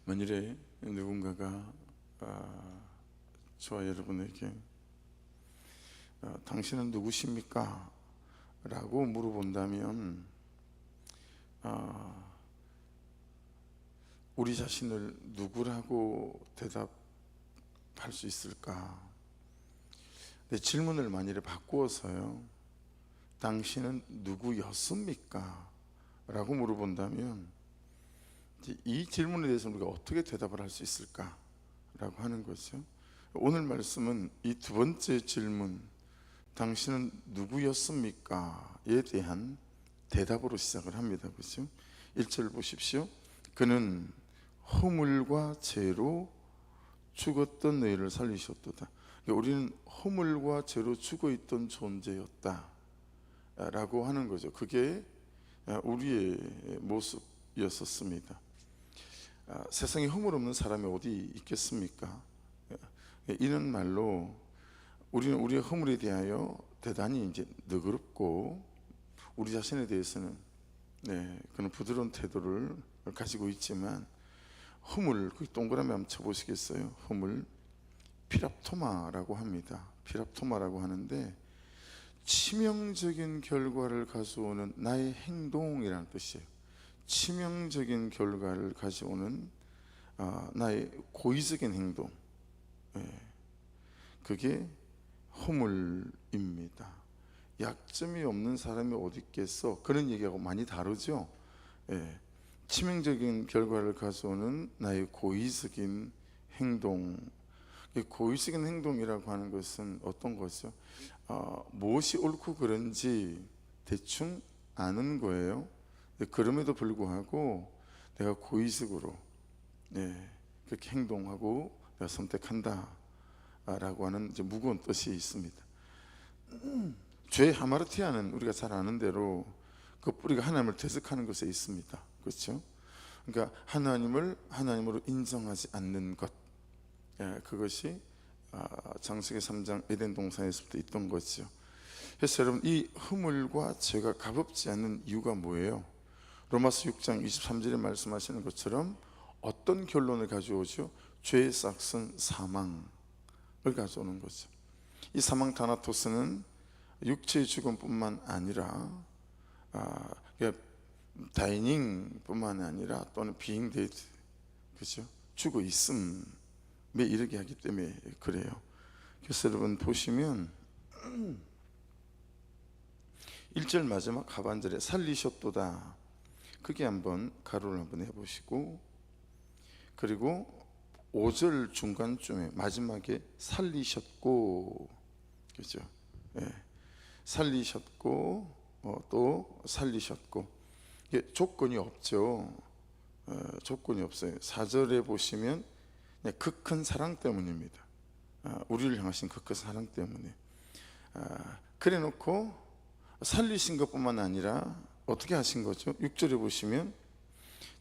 만일에 누군가가 저와 여러분에게 당신은 누구십니까? 라고 물어본다면 우리 자신을 누구라고 대답할 수 있을까? 내 질문을 만일에 바꾸어서요, 당신은 누구였습니까? 라고 물어본다면 이 질문에 대해서 우리가 어떻게 대답을 할 수 있을까? 라고 하는 거죠. 오늘 말씀은 이 두 번째 질문, 당신은 누구였습니까? 에 대한 대답으로 시작을 합니다. 그렇죠? 1절 보십시오. 그는 허물과 죄로 죽었던 너희를 살리셨도다. 우리는 허물과 죄로 죽어있던 존재였다 라고 하는 거죠. 그게 우리의 모습이었었습니다. 세상에 허물 없는 사람이 어디 있겠습니까? 이런 말로 우리는 우리의 허물에 대하여 대단히 이제 너그럽고 우리 자신에 대해서는 그런 부드러운 태도를 가지고 있지만, 허물, 그 동그라미 한번 쳐보시겠어요? 허물, 피랍토마라고 합니다. 피랍토마라고 하는데 치명적인 결과를 가져오는 나의 행동이라는 뜻이에요. 치명적인 결과를 가져오는 나의 고의적인 행동, 그게 허물입니다. 약점이 없는 사람이 어디 있겠어? 그런 얘기하고 많이 다르죠. 치명적인 결과를 가져오는 나의 고의적인 행동. 고의적인 행동이라고 하는 것은 어떤 거죠? 무엇이 옳고 그른지 대충 아는 거예요. 그럼에도 불구하고 내가 고의적으로 그렇게 행동하고 내가 선택한다 라고 하는 이제 무거운 뜻이 있습니다. 죄의 하마르티아는 우리가 잘 아는 대로 그 뿌리가 하나님을 대적하는 것에 있습니다. 그렇죠? 그러니까 하나님을 하나님으로 인정하지 않는 것, 그것이 창세기 3장 에덴 동산에서부터 있던 거죠. 그래서 여러분, 이 허물과 죄가 값없지 않는 이유가 뭐예요? 로마서 6장 23절에 말씀하시는 것처럼 어떤 결론을 가져오죠? 죄의 싹은 사망을 가져오는 거죠. 이 사망 타나토스는 육체의 죽음뿐만 아니라 다이닝 뿐만 아니라 또는 being dead, 그렇죠? 죽어 있음에 이르게 하기 때문에 그래요. 그래서 여러분 보시면 1절 마지막 하반절에 살리셨도다, 그게 한번 가로를 한번 해보시고, 그리고 5절 중간쯤에 마지막에 살리셨고, 그렇죠? 살리셨고 또 살리셨고, 이게 조건이 없죠. 조건이 없어요. 4절에 보시면 그 큰 사랑 때문입니다. 우리를 향하신 그 큰 사랑 때문에 그래 놓고 살리신 것뿐만 아니라 어떻게 하신 거죠? 6절에 보시면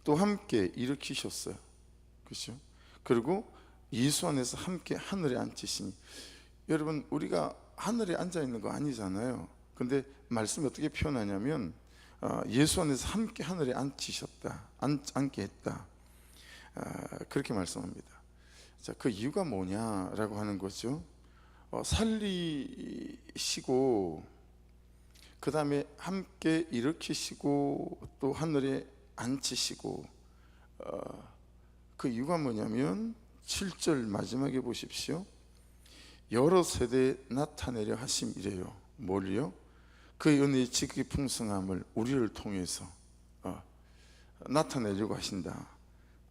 또 함께 일으키셨어요. 그렇죠? 그리고 예수 안에서 함께 하늘에 앉히시니, 여러분 우리가 하늘에 앉아 있는 거 아니잖아요. 근데 말씀이 어떻게 표현하냐면 예수 안에서 함께 하늘에 앉히셨다, 앉게 했다, 그렇게 말씀합니다. 자, 그 이유가 뭐냐라고 하는 거죠. 살리시고 그 다음에 함께 일으키시고 또 하늘에 앉히시고, 그 이유가 뭐냐면 7절 마지막에 보십시오. 여러 세대에 나타내려 하심이래요. 뭘요? 그의 은혜의 지극히 풍성함을 우리를 통해서 나타내려고 하신다.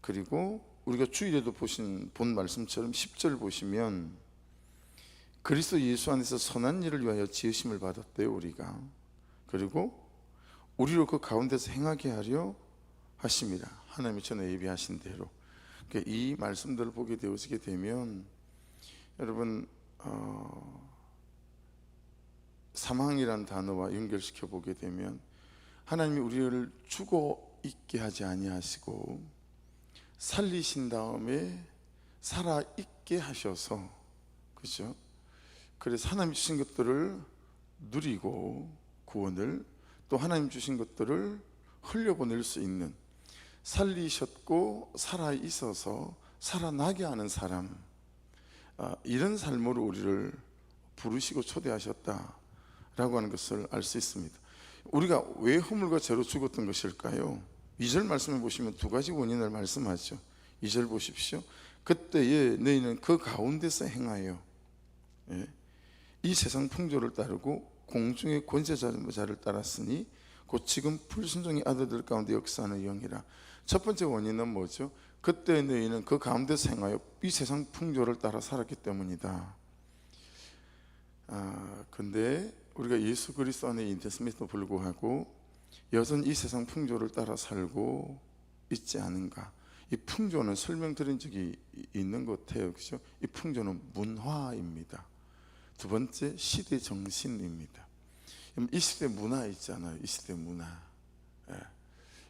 그리고 우리가 주일에도 본 말씀처럼 10절 보시면 그리스도 예수 안에서 선한 일을 위하여 지으심을 받았대요, 우리가. 그리고 우리로 그 가운데서 행하게 하려 하심이라, 하나님이 전에 예비하신 대로. 그러니까 이 말씀들을 보게 되어지게 되면 여러분, 사망이란 단어와 연결시켜 보게 되면 하나님이 우리를 죽어 있게 하지 아니하시고 살리신 다음에 살아 있게 하셔서, 그렇죠? 그래서 하나님 주신 것들을 누리고 구원을, 또 하나님 주신 것들을 흘려보낼 수 있는, 살리셨고 살아 있어서 살아나게 하는 사람, 이런 삶으로 우리를 부르시고 초대하셨다라고 하는 것을 알 수 있습니다. 우리가 왜 허물과 죄로 죽었던 것일까요? 2절 말씀해 보시면 두 가지 원인을 말씀하죠. 2절 보십시오. 그때에 너희는 그 가운데서 행하여 이 세상 풍조를 따르고 공중의 권세자를 따랐으니 곧 지금 불순종의 아들들 가운데 역사하는 영이라. 첫 번째 원인은 뭐죠? 그때 너희는 그 가운데서 행하여 이 세상 풍조를 따라 살았기 때문이다. 근데 우리가 예수 그리스도 안에 있음에도 불구하고 여전히 이 세상 풍조를 따라 살고 있지 않은가? 이 풍조는 설명드린 적이 있는 것 같아요. 그렇죠? 이 풍조는 문화입니다. 두 번째, 시대 정신입니다. 이 시대 문화 있잖아요. 이 시대 문화.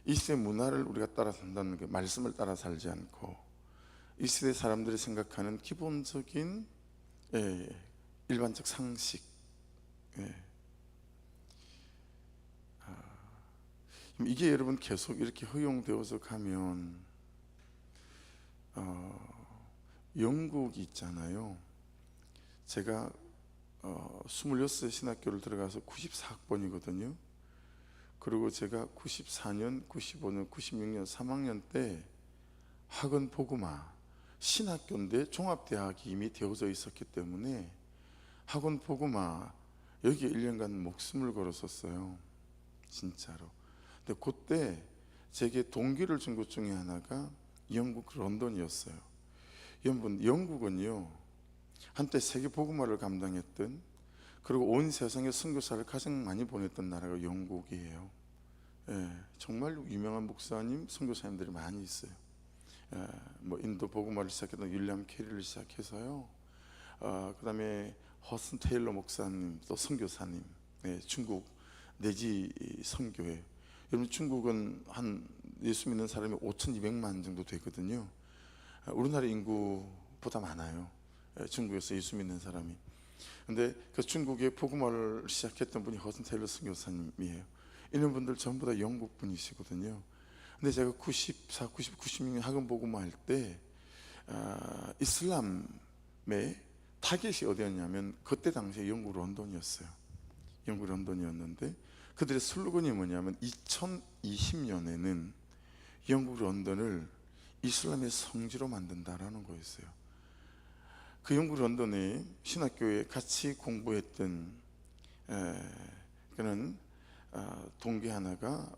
이 시대 문화를 우리가 따라 산다는 게 말씀을 따라 살지 않고 이 시대 사람들이 생각하는 기본적인 일반적 상식. 이게 여러분 계속 이렇게 허용되어서 가면 영국이 있잖아요. 제가 26세 신학교를 들어가서 94학번이거든요. 그리고 제가 94년, 95년, 96년 3학년 때 학원 복음화 신학교인데 종합대학이 이미 되어져 있었기 때문에 학원 복음화 여기에 1년간 목숨을 걸었었어요. 진짜로. 근데 그때 제게 동기를 준 것 중에 하나가 영국 런던이었어요. 여러분, 영국은요 한때 세계 복음화를 감당했던, 그리고 온 세상에 선교사를 가장 많이 보냈던 나라가 영국이에요. 정말 유명한 목사님, 선교사님들이 많이 있어요. 뭐 인도 복음화를 시작했던 윌리엄 캐리를 시작해서요. 그다음에 허슨 테일러 목사님, 또 선교사님, 중국 내지 선교회. 여러분, 중국은 한 예수 믿는 사람이 5,200만 정도 되거든요. 우리나라 인구보다 많아요. 중국에서 예수 믿는 사람이. 근데 그 중국에 복음화를 시작했던 분이 허슨 테일러 선교사님이에요. 이런 분들 전부 다 영국 분이시거든요. 근데 제가 94, 90, 96년 학원 복음화 할 때 이슬람의 타겟이 어디였냐면 그때 당시에 영국 런던이었어요. 영국 런던이었는데 그들의 슬로건이 뭐냐면 2020년에는 영국 런던을 이슬람의 성지로 만든다라는 거였어요. 그 영국 런던에 신학교에 같이 공부했던 그는 동기 하나가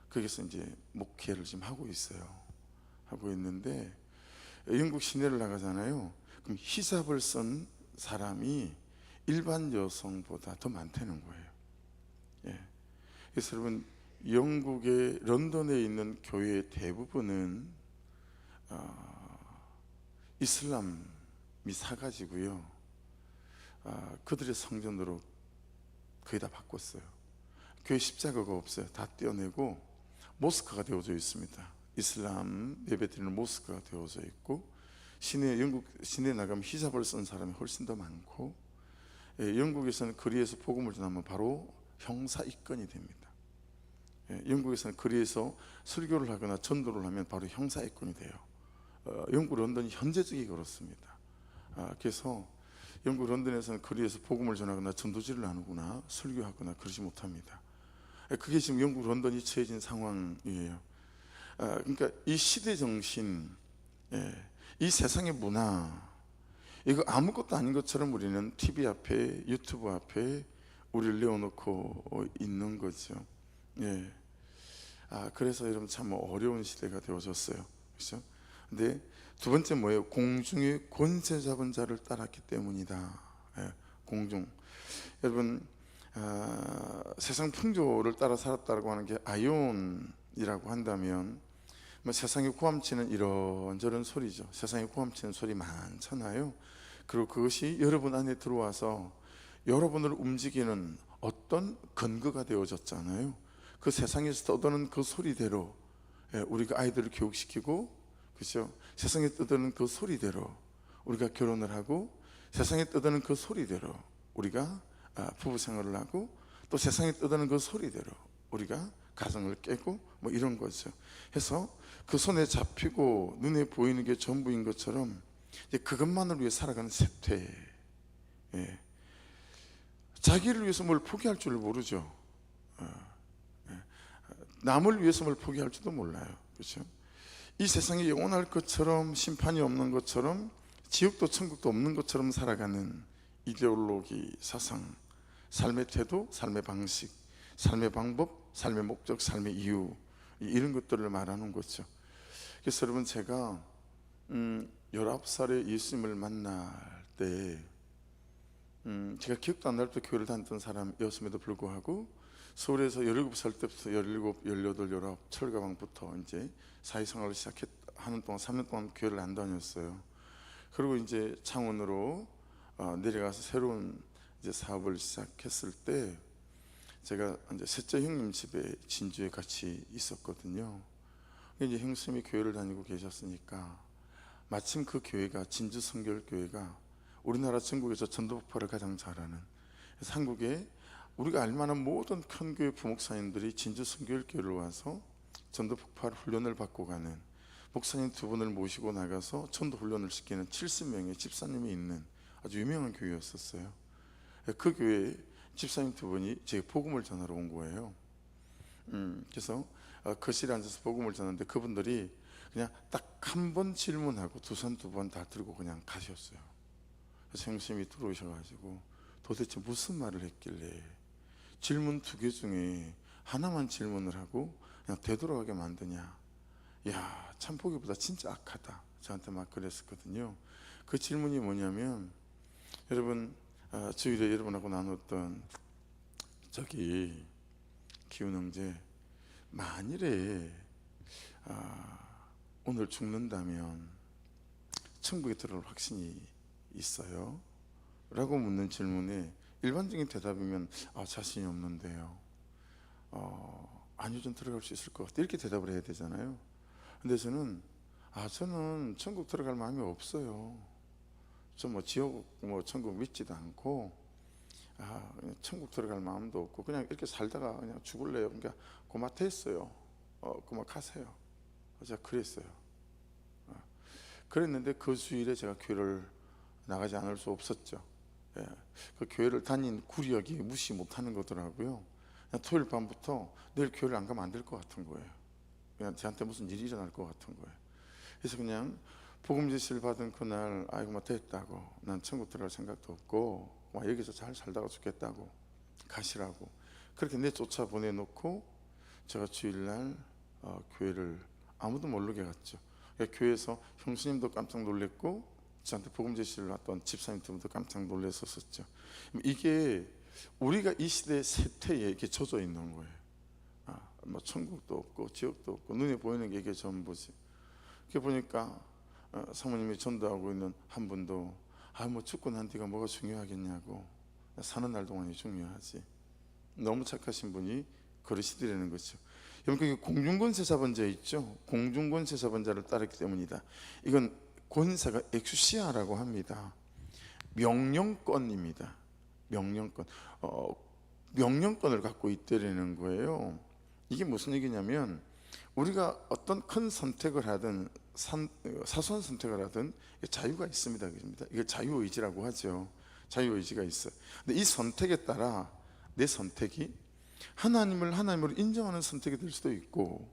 거기서 이제 목회를 지금 하고 있어요. 하고 있는데 영국 시내를 나가잖아요. 그럼 히잡을 쓴 사람이 일반 여성보다 더 많다는 거예요. 그래서 여러분, 영국의 런던에 있는 교회의 대부분은 이슬람이 사가지고요. 그들의 성전으로 거의 다 바꿨어요. 교회 십자가가 없어요. 다 떼어내고 모스크가 되어져 있습니다. 이슬람 예배드리는 모스크가 되어져 있고, 시내, 영국 시내 나가면 히잡을 쓴 사람이 훨씬 더 많고, 영국에서는 거리에서 복음을 전하면 바로 형사 입건이 됩니다. 영국에서는 거리에서 설교를 하거나 전도를 하면 바로 형사 입건이 돼요. 영국 런던이 현재적이 그렇습니다. 그래서 영국 런던에서는 거리에서 복음을 전하거나 전도지를 나누거나 설교하거나 그러지 못합니다. 그게 지금 영국 런던이 처해진 상황이에요. 그러니까 이 시대 정신, 이 세상의 문화, 이거 아무것도 아닌 것처럼 우리는 TV 앞에, 유튜브 앞에 우리를 내어놓고 있는 거죠. 그래서 여러분 참 어려운 시대가 되어졌어요. 그렇죠? 근데 두 번째 뭐예요? 공중의 권세 잡은 자를 따랐기 때문이다. 공중. 여러분, 세상 풍조를 따라 살았다고 하는 게 아이온이라고 한다면, 뭐 세상에 고함치는 이런저런 소리죠. 세상에 고함치는 소리 많잖아요. 그리고 그것이 여러분 안에 들어와서 여러분을 움직이는 어떤 근거가 되어졌잖아요. 그 세상에서 떠도는 그 소리대로 우리가 아이들을 교육시키고, 그렇죠? 세상에 떠드는 그 소리대로 우리가 결혼을 하고, 세상에 떠드는 그 소리대로 우리가 부부 생활을 하고, 또 세상에 떠드는 그 소리대로 우리가 가정을 깨고 뭐 이런 거죠. 해서 그 손에 잡히고 눈에 보이는 게 전부인 것처럼 이제 그것만을 위해 살아가는 세태. 예. 자기를 위해서 뭘 포기할 줄 모르죠. 남을 위해서 뭘 포기할 줄도 몰라요. 그렇죠? 이 세상에 영원할 것처럼, 심판이 없는 것처럼, 지옥도 천국도 없는 것처럼 살아가는 이데올로기, 사상, 삶의 태도, 삶의 방식, 삶의 방법, 삶의 목적, 삶의 이유, 이런 것들을 말하는 거죠. 그래서 여러분, 제가 19살에 예수님을 만날 때 제가 기억도 안 날 때 교회를 다녔던 사람이었음에도 불구하고 서울에서 17살 때부터 17, 18, 19 철가방부터 이제 사회생활을 시작하는 동안 3년 동안 교회를 안 다녔어요. 그리고 이제 창원으로 내려가서 새로운 이제 사업을 시작했을 때 제가 이제 셋째 형님 집에 진주에 같이 있었거든요. 이제 형님이 교회를 다니고 계셨으니까 마침 그 교회가 진주 성결교회가 우리나라 전국에서 전도폭파를 가장 잘하는, 그래서 한국에 우리가 알만한 모든 큰 교회 부목사님들이 진주 성결교회를 와서 전도폭파 훈련을 받고 가는, 목사님 2분을 모시고 나가서 전도 훈련을 시키는 70명의 집사님이 있는 아주 유명한 교회였었어요. 그 교회에 집사님 2분이 제 복음을 전하러 온 거예요. 그래서 거실에 앉아서 복음을 전하는데 그분들이 그냥 딱 한 번 질문하고 두 손 2번 다 들고 그냥 가셨어요. 그래서 형님이 들어오셔가지고 도대체 무슨 말을 했길래 질문 2개 중에 하나만 질문을 하고 그냥 되돌아가게 만드냐. 야, 참 보기보다 진짜 악하다. 저한테 막 그랬었거든요. 그 질문이 뭐냐면, 여러분 주일에 여러분하고 나눴던 저기 기훈 형제, 만일에 오늘 죽는다면 천국에 들어올 확신이 있어요? 라고 묻는 질문에 일반적인 대답이면 자신이 없는데요, 아니요, 좀 들어갈 수 있을 것 같아요, 이렇게 대답을 해야 되잖아요. 근데 저는 천국 들어갈 마음이 없어요. 저 뭐 지옥 뭐 천국 믿지도 않고 천국 들어갈 마음도 없고 그냥 이렇게 살다가 그냥 죽을래요. 그러니까 고마했어요. 고마하세요. 제가 그랬어요. 그랬는데 그 주일에 제가 교회를 나가지 않을 수 없었죠. 예. 그 교회를 다닌 구력이 무시 못하는 거더라고요. 그냥 토요일 밤부터 내일 교회를 안 가면 안 될 것 같은 거예요. 그냥 저한테 무슨 일이 일어날 것 같은 거예요. 그래서 그냥 복음 제시를 받은 그날, 아이고 뭐 됐다고, 난 천국 들어갈 생각도 없고 여기서 잘 살다가 죽겠다고, 가시라고 그렇게 내쫓아 보내놓고 제가 주일날 교회를 아무도 모르게 갔죠. 그러니까 교회에서 형수님도 깜짝 놀랐고 저한테 복음 제시를 왔던 집사님 2분도 깜짝 놀랐었죠. 이게 우리가 이 시대의 세태에 이렇게 젖어 있는 거예요. 뭐 천국도 없고 지옥도 없고 눈에 보이는 게 이게 전부지. 이렇게 보니까 사모님이 전도하고 있는 한 분도 뭐 죽고 난 뒤가 뭐가 중요하겠냐고, 사는 날 동안이 중요하지. 너무 착하신 분이 그러시더라는 거죠. 여러분, 그 공중권세자본자 있죠? 공중권세자본자를 따르기 때문이다. 이건 권세가 엑수시아라고 합니다. 명령권입니다. 명령권. 명령권을 갖고 있다는 거예요. 이게 무슨 얘기냐면 우리가 어떤 큰 선택을 하든 사소한 선택을 하든 자유가 있습니다. 이걸 자유의지라고 하죠. 자유의지가 있어요. 근데 이 선택에 따라 내 선택이 하나님을 하나님으로 인정하는 선택이 될 수도 있고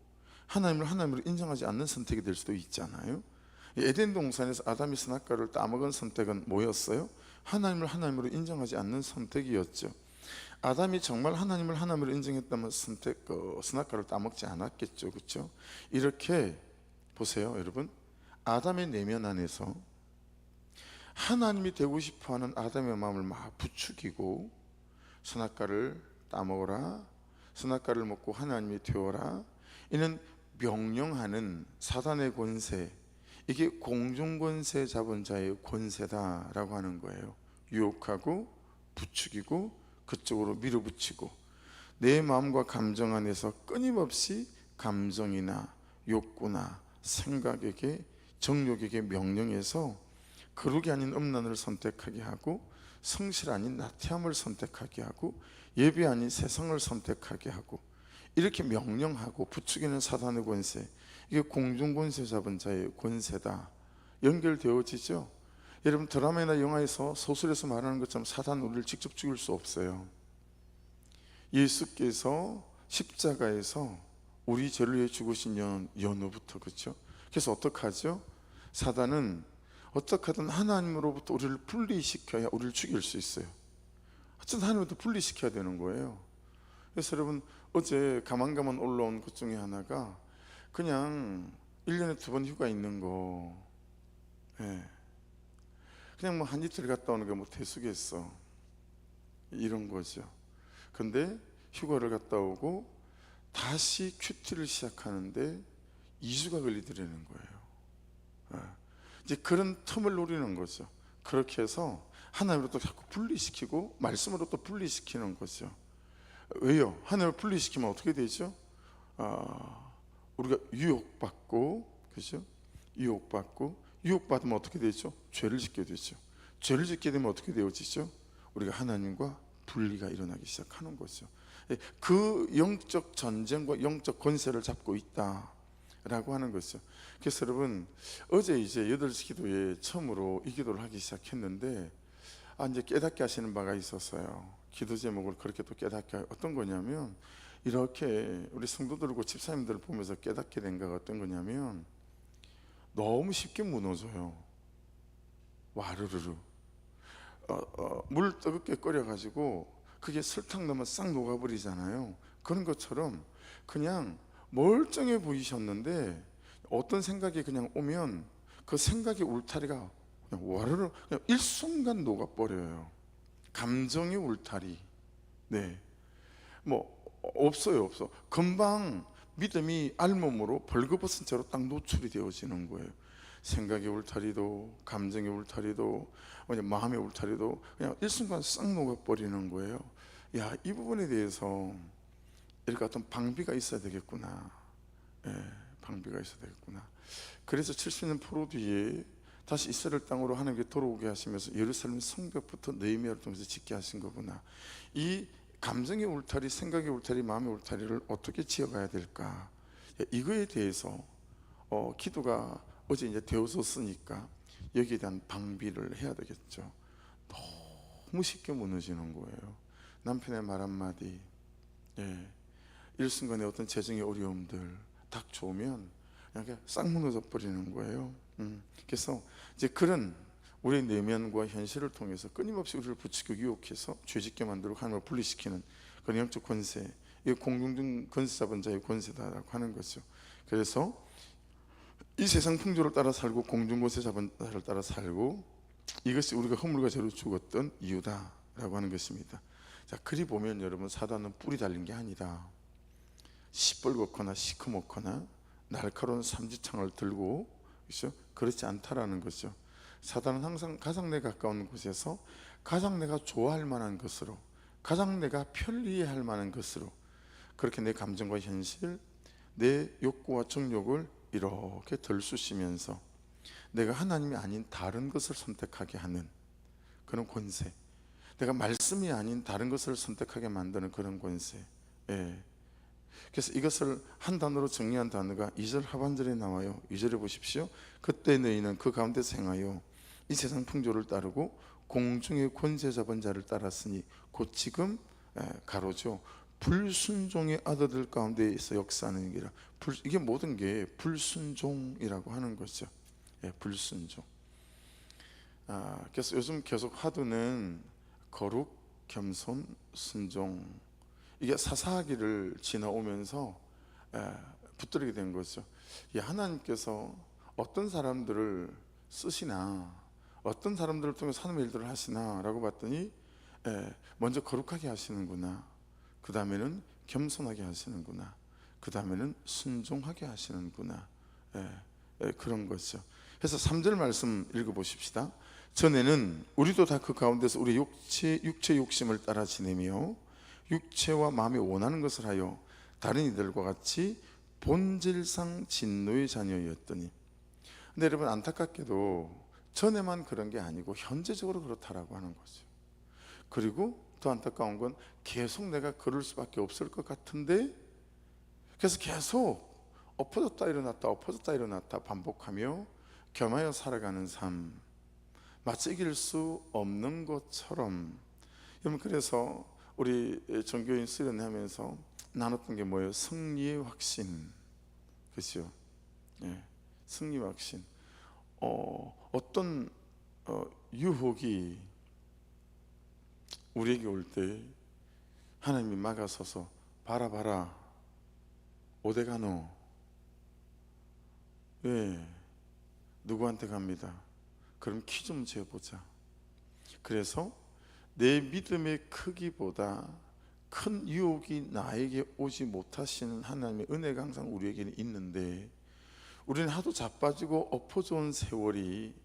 하나님을 하나님으로 인정하지 않는 선택이 될 수도 있잖아요. 에덴 동산에서 아담이 선악과를 따먹은 선택은 뭐였어요? 하나님을 하나님으로 인정하지 않는 선택이었죠. 아담이 정말 하나님을 하나님으로 인정했다면 선악과를 따먹지 않았겠죠. 그렇죠? 이렇게 보세요, 여러분. 아담의 내면 안에서 하나님이 되고 싶어하는 아담의 마음을 막 부추기고 선악과를 따먹어라, 선악과를 먹고 하나님이 되어라, 이는 명령하는 사단의 권세, 이게 공중권세 잡은 자의 권세다라고 하는 거예요. 유혹하고 부추기고 그쪽으로 밀어붙이고 내 마음과 감정 안에서 끊임없이 감정이나 욕구나 생각에게, 정욕에게 명령해서 거룩이 아닌 음란을 선택하게 하고 성실 아닌 나태함을 선택하게 하고 예배 아닌 세상을 선택하게 하고 이렇게 명령하고 부추기는 사단의 권세, 이게 공중 권세 잡은 자의 권세다 연결되어지죠. 여러분 드라마나 영화에서 소설에서 말하는 것처럼 사단은 우리를 직접 죽일 수 없어요. 예수께서 십자가에서 우리 죄를 위해 죽으신 연후부터, 그렇죠? 그래서 어떻게 하죠? 사단은 어떻게든 하나님으로부터 우리를 분리시켜야 우리를 죽일 수 있어요. 어쨌든 하나님부터 분리시켜야 되는 거예요. 그래서 여러분 어제 가만가만 올라온 것 중에 하나가 그냥 1년에 2번 휴가 있는 거, 예. 그냥 뭐 한 이틀 갔다 오는 게 뭐 대수겠어, 이런 거죠. 근데 휴가를 갔다 오고 다시 큐티를 시작하는데 2주가 걸리더라는 거예요. 이제 그런 틈을 노리는 거죠. 그렇게 해서 하나님으로 또 자꾸 분리시키고 말씀으로 또 분리시키는 거죠. 왜요? 하나님을 분리시키면 어떻게 되죠? 우리가 유혹받고, 그죠? 유혹받으면 어떻게 되죠? 죄를 짓게 되죠. 죄를 짓게 되면 어떻게 되어지죠? 우리가 하나님과 분리가 일어나기 시작하는 거죠. 그 영적 전쟁과 영적 권세를 잡고 있다라고 하는 거죠. 그래서 여러분 어제 이제 8시 기도에 처음으로 이 기도를 하기 시작했는데 이제 깨닫게 하시는 바가 있었어요. 기도 제목을 그렇게 또 깨닫게, 어떤 거냐면 이렇게 우리 성도들과 집사님들을 보면서 깨닫게 된 거가 어떤 거냐면 너무 쉽게 무너져요. 와르르르 물 뜨겁게 끓여가지고 그게 설탕 넣으면 싹 녹아버리잖아요. 그런 것처럼 그냥 멀쩡해 보이셨는데 어떤 생각이 그냥 오면 그 생각의 울타리가 그냥 와르르 그냥 일순간 녹아버려요. 감정의 울타리, 네, 뭐 없어요. 금방 믿음이 알몸으로 벌거벗은 채로 딱 노출이 되어지는 거예요. 생각의 울타리도 감정의 울타리도 마음의 울타리도 그냥 일순간 싹 녹아버리는 거예요. 야, 이 부분에 대해서 이렇게 어떤 방비가 있어야 되겠구나. 방비가 있어야 되겠구나. 그래서 70년 포로 뒤에 다시 이스라엘 땅으로 하나님께 돌아오게 하시면서 예루살렘 성벽부터 느헤미야를 통해서 짓게 하신 거구나. 이 감정의 울타리, 생각의 울타리, 마음의 울타리를 어떻게 지어가야 될까? 이거에 대해서 기도가 어제 이제 되어졌으니까 여기에 대한 방비를 해야 되겠죠. 너무 쉽게 무너지는 거예요. 남편의 말 한마디, 일순간에 어떤 재정의 어려움들 딱 좋으면 그냥 싹 무너져 버리는 거예요. 그래서 이제 그런 우리의 내면과 현실을 통해서 끊임없이 우리를 부추기고 유혹해서 죄짓게 만들고 하나님을 분리시키는 그런 영적 권세, 이 공중중 권세 잡은 자의 권세다라고 하는 거죠. 그래서 이 세상 풍조를 따라 살고 공중 권세 잡은 자를 따라 살고, 이것이 우리가 허물과 죄로 죽었던 이유다라고 하는 것입니다. 자, 그리 보면 여러분 사단은 뿔이 달린 게 아니다. 시뻘겋거나 시커멓거나 날카로운 삼지창을 들고, 그렇죠? 그렇지 않다라는 거죠. 사단은 항상 가장 내 가까운 곳에서 가장 내가 좋아할 만한 것으로, 가장 내가 편리할 만한 것으로, 그렇게 내 감정과 현실, 내 욕구와 정욕을 이렇게 들쑤시면서 내가 하나님이 아닌 다른 것을 선택하게 하는 그런 권세, 내가 말씀이 아닌 다른 것을 선택하게 만드는 그런 권세. 그래서 이것을 한 단어로 정리한 단어가 2절 하반절에 나와요. 2절에 보십시오. 그때 너희는 그 가운데서 행하여 이 세상 풍조를 따르고 공중의 권세 잡은 자를 따랐으니 곧 지금 가로죠, 불순종의 아들들 가운데에서 역사하는 일이라. 이게 모든 게 불순종이라고 하는 거죠. 불순종. 그래서 요즘 계속 화두는 거룩, 겸손, 순종, 이게 사사기를 지나오면서 붙들게 된 거죠. 하나님께서 어떤 사람들을 쓰시나, 어떤 사람들을 통해서 하나님의 일들을 하시나 라고 봤더니 먼저 거룩하게 하시는구나, 그 다음에는 겸손하게 하시는구나, 그 다음에는 순종하게 하시는구나, 그런 거죠. 그래서 3절 말씀 읽어보십시다. 전에는 우리도 다 그 가운데서 우리 육체 욕심을 따라 지내며 육체와 마음이 원하는 것을 하여 다른 이들과 같이 본질상 진노의 자녀였더니. 근데 여러분 안타깝게도 전에만 그런 게 아니고 현재적으로 그렇다라고 하는 거죠. 그리고 더 안타까운 건 계속 내가 그럴 수밖에 없을 것 같은데 그래서 계속 엎어졌다 일어났다 엎어졌다 일어났다 반복하며 겸하여 살아가는 삶, 마치 이길 수 없는 것처럼. 여러분, 그래서 우리 종교인 수련하면서 나눴던 게 뭐예요? 승리의 확신. 그렇죠? 예, 승리의 확신. 어떤 유혹이 우리에게 올 때 하나님이 막아서서 봐라 봐라 어디 가노? 예, 누구한테 갑니다. 그럼 키 좀 재보자. 그래서 내 믿음의 크기보다 큰 유혹이 나에게 오지 못하시는 하나님의 은혜가 항상 우리에게는 있는데, 우리는 하도 자빠지고 엎어져온 세월이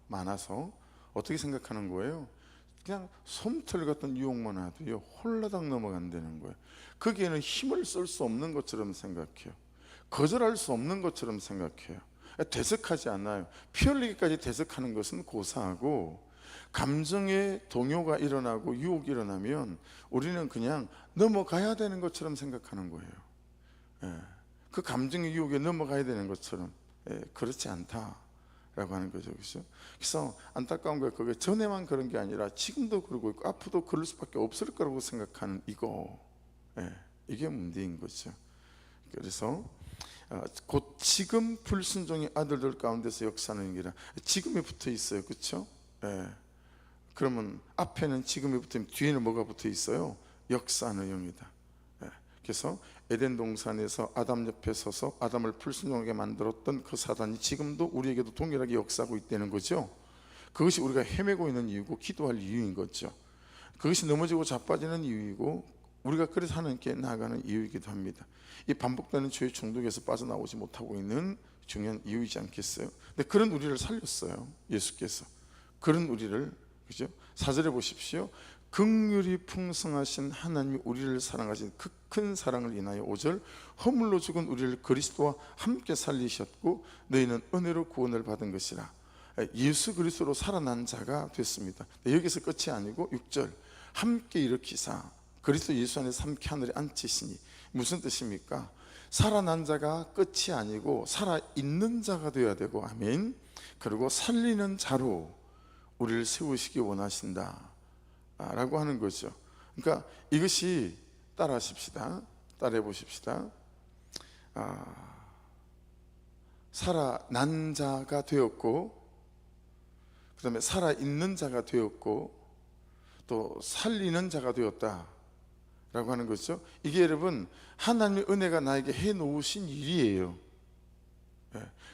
많아서 어떻게 생각하는 거예요? 그냥 솜털 같은 유혹만 하도요 홀라당 넘어간다는 거예요. 거기에는 힘을 쓸 수 없는 것처럼 생각해요. 거절할 수 없는 것처럼 생각해요. 대적하지 않아요. 피 흘리기까지 대적하는 것은 고사하고, 감정의 동요가 일어나고 유혹이 일어나면 우리는 그냥 넘어가야 되는 것처럼 생각하는 거예요. 예, 그 감정의 유혹에 넘어가야 되는 것처럼. 그렇지 않다라고 하는 거죠. 그렇죠? 그래서 안타까운 거예요. 그게 전에만 그런 게 아니라 지금도 그러고 있고 앞으로도 그럴 수밖에 없을 거라고 생각하는 이게 문제인 거죠. 그래서 곧 지금 불순종의 아들들 가운데서 역사하는 게라 지금에 붙어 있어요. 그렇죠? 그러면 앞에는 지금이 붙으면 뒤에는 뭐가 붙어 있어요? 역사하는 영이다. 그래서 에덴 동산에서 아담 옆에 서서 아담을 불순종하게 만들었던 그 사단이 지금도 우리에게도 동일하게 역사하고 있다는 거죠. 그것이 우리가 헤매고 있는 이유고 기도할 이유인 거죠. 그것이 넘어지고 자빠지는 이유이고 우리가 그래서 하나님께 나아가는 이유이기도 합니다. 이 반복되는 죄의 중독에서 빠져나오지 못하고 있는 중요한 이유이지 않겠어요? 근데 그런 우리를 살렸어요, 예수께서. 그런 우리를, 그죠? 4절에 보십시오. 긍휼이 풍성하신 하나님이 우리를 사랑하신 그 큰 사랑을 인하여 5절 허물로 죽은 우리를 그리스도와 함께 살리셨고 너희는 은혜로 구원을 받은 것이라. 예수 그리스도로 살아난 자가 됐습니다. 여기서 끝이 아니고 6절 함께 일으키사 그리스도 예수 안에서 함께 하늘에 앉히시니. 무슨 뜻입니까? 살아난 자가 끝이 아니고 살아있는 자가 되어야 되고, 아멘. 그리고 살리는 자로 우리를 세우시기 원하신다 라고 하는 거죠. 그러니까 이것이 따라하십시다. 따라해 보십시다. 살아난 자가 되었고, 그 다음에 살아있는 자가 되었고, 또 살리는 자가 되었다 라고 하는 거죠. 이게 여러분 하나님의 은혜가 나에게 해놓으신 일이에요.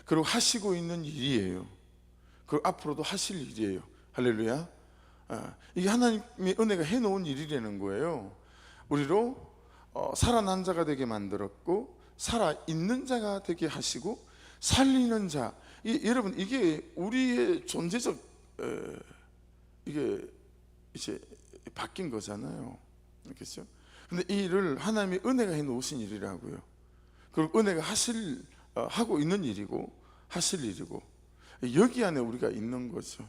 그리고 하시고 있는 일이에요. 그리고 앞으로도 하실 일이에요. 할렐루야. 이게 하나님의 은혜가 해놓은 일이라는 거예요. 우리로 살아난 자가 되게 만들었고, 살아있는 자가 되게 하시고, 살리는 자. 여러분 이게 우리의 존재적 이게 이제 바뀐 거잖아요. 그렇죠? 근데 이 일을 하나님의 은혜가 해놓으신 일이라고요. 그리고 은혜가 하고 있는 일이고 하실 일이고, 여기 안에 우리가 있는 거죠.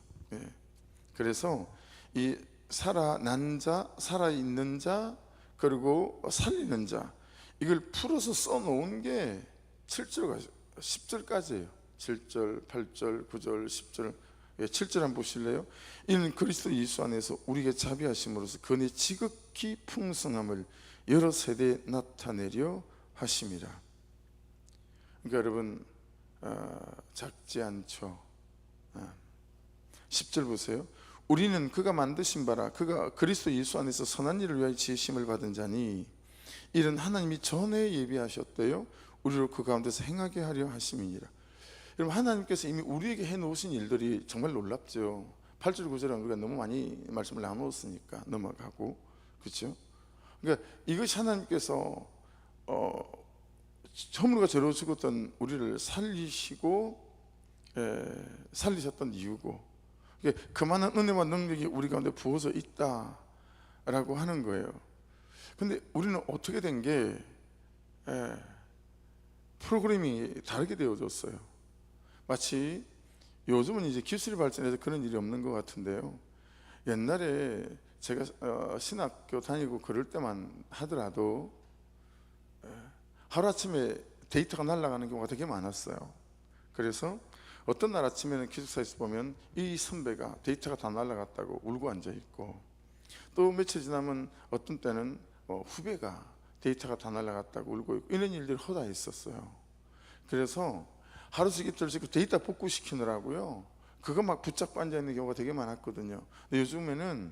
그래서 이 살아난 자, 살아있는 자, 그리고 살리는 자, 이걸 풀어서 써놓은 게 7절, 10절까지예요. 7절, 8절, 9절, 10절. 7절 한번 보실래요? 이는 그리스도 예수 안에서 우리에게 자비하심으로써 그의 지극히 풍성함을 여러 세대에 나타내려 하심이라. 그러니까 여러분 작지 않죠. 10절 보세요. 우리는 그가 만드신 바라 그가 그리스도 예수 안에서 선한 일을 위하여 지으심을 받은 자니 이는 하나님이 전에 예비하셨대요 우리로 그 가운데서 행하게 하려 하심이니라. 여러분 하나님께서 이미 우리에게 해놓으신 일들이 정말 놀랍죠. 8절 9절은 우리가 너무 많이 말씀을 나누었으니까 넘어가고, 그렇죠? 그러니까 이것이 하나님께서 허물과 죄로 죽었던 우리를 살리셨던 이유고, 그만한 은혜와 능력이 우리 가운데 부어져 있다라고 하는 거예요. 근데 우리는 어떻게 된 게 프로그램이 다르게 되어졌어요. 마치 요즘은 이제 기술이 발전해서 그런 일이 없는 것 같은데요. 옛날에 제가 신학교 다니고 그럴 때만 하더라도 하루아침에 데이터가 날아가는 경우가 되게 많았어요. 그래서 어떤 날 아침에는 기숙사에서 보면 이 선배가 데이터가 다 날아갔다고 울고 앉아있고, 또 며칠 지나면 어떤 때는 후배가 데이터가 다 날아갔다고 울고 있고, 이런 일들이 허다했었어요. 그래서 하루씩 이틀씩 데이터 복구시키느라고요, 그거 막 붙잡고 앉아있는 경우가 되게 많았거든요. 근데 요즘에는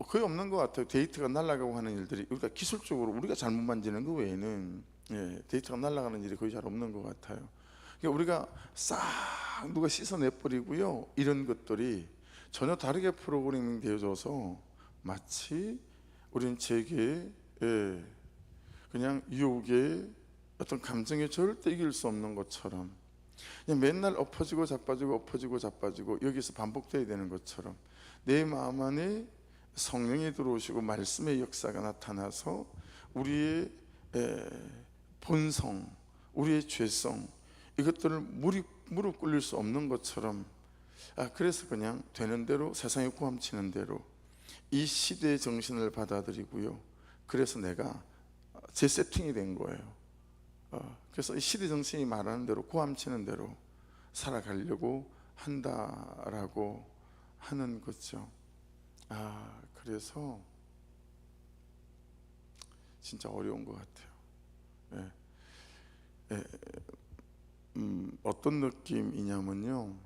거의 없는 것 같아요. 데이터가 날아가고 하는 일들이. 그러니까 기술적으로 우리가 잘못 만지는 거 외에는 데이터가 날아가는 일이 거의 잘 없는 것 같아요. 그러니까 우리가 싹 누가 씻어내버리고요, 이런 것들이 전혀 다르게 프로그래밍 되어져서 마치 우리는 제게 그냥 유혹에 어떤 감정에 절대 이길 수 없는 것처럼, 그냥 맨날 엎어지고 자빠지고 엎어지고 자빠지고 여기서 반복돼야 되는 것처럼, 내 마음 안에 성령이 들어오시고 말씀의 역사가 나타나서 우리의 본성, 우리의 죄성, 이것들을 무릎 꿇릴 수 없는 것처럼, 그래서 그냥 되는 대로 세상에 구함치는 대로 이 시대의 정신을 받아들이고요, 그래서 내가 제 세팅이 된 거예요. 그래서 이 시대 정신이 말하는 대로 구함치는 대로 살아가려고 한다라고 하는 거죠. 그래서 진짜 어려운 것 같아요. 어떤 느낌이냐면요,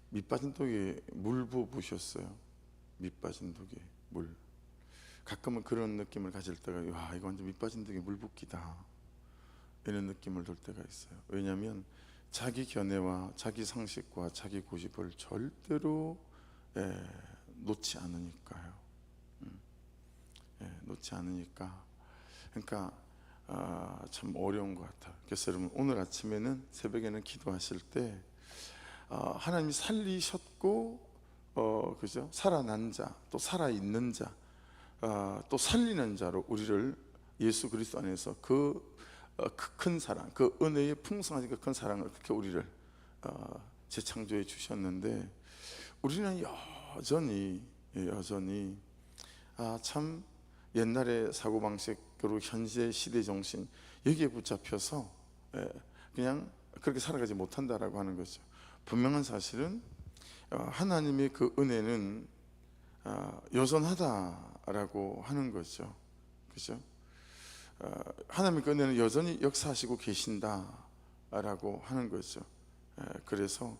밑 빠진 독에 물 부으셨어요. 밑 빠진 독에 물. 가끔은 그런 느낌을 가질 때가, 와, 이거 완전 밑 빠진 독에 물 붓기다, 이런 느낌을 들 때가 있어요. 왜냐하면 자기 견해와 자기 상식과 자기 고집을 절대로 놓지 않으니까요. 놓지 않으니까. 그러니까 참 어려운 것 같아요. 그래서 여러분, 오늘 아침에는, 새벽에는 기도하실 때 하나님이 살리셨고 그죠? 살아난 자, 또 살아있는 자, 또 살리는 자로 우리를 예수 그리스도 안에서 그 큰 사랑, 그 은혜의 풍성하신 그 큰 사랑을 그렇게 우리를 재창조해 주셨는데, 우리는 여전히 참 옛날의 사고방식, 그리고 현재 시대 정신, 여기에 붙잡혀서 그냥 그렇게 살아가지 못한다라고 하는 거죠. 분명한 사실은 하나님의 그 은혜는 여전하다라고 하는 거죠. 그죠? 하나님의 그 은혜는 여전히 역사하시고 계신다라고 하는 거죠. 그래서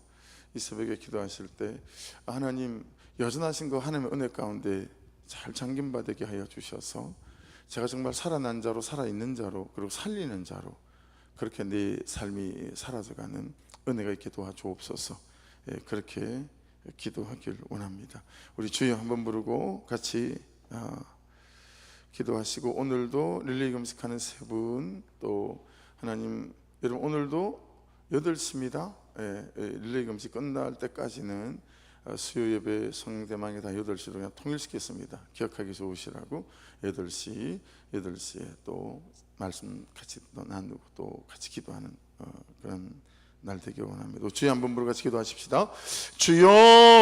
이 새벽에 기도하실 때, 하나님 여전하신 그 하나님의 은혜 가운데 잘 잠김받게 하여 주셔서 제가 정말 살아난 자로, 살아있는 자로, 그리고 살리는 자로 그렇게 내 삶이 사라져가는 은혜가 있게 도와주옵소서. 그렇게 기도하길 원합니다. 우리 주여 한번 부르고 같이 기도하시고, 오늘도 릴레이 금식하는 세 분, 또 하나님, 여러분 오늘도 8시입니다. 릴레이 금식 끝날 때까지는 수요 예배 성대망에 다 8시로 그냥 통일시켰습니다. 기억하기 좋으시라고 8시에 또 말씀 같이 또 나누고 또 같이 기도하는 그런 날 되길 원합니다. 주여 한번 부르고 같이 기도하십시다. 주여.